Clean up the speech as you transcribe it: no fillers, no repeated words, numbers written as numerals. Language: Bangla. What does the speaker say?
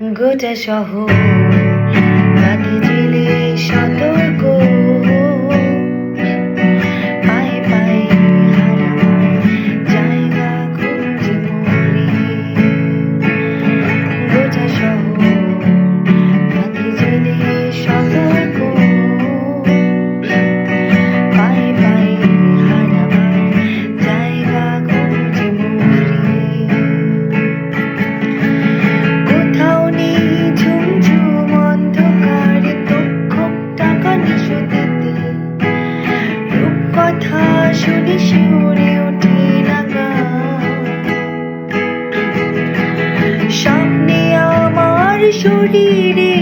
গোটা শহর বাতি জ্বেলে সতর্ক, পায়ে পায়ে হারাবার জায়গা খুঁজে মরি। গোটা শহর বাতি জ্বেলে সতর্ক, পায়ে পায়ে হারাবার জায়গা খুঁজে মরি। কোথাও নেই ঝুমঝুম অন্ধকারে তক্ষক টাকা নিশোতেতে, রূপকথা শুনে শিউরে ওঠে লাগা। স্বপ্নে আমার শরীরে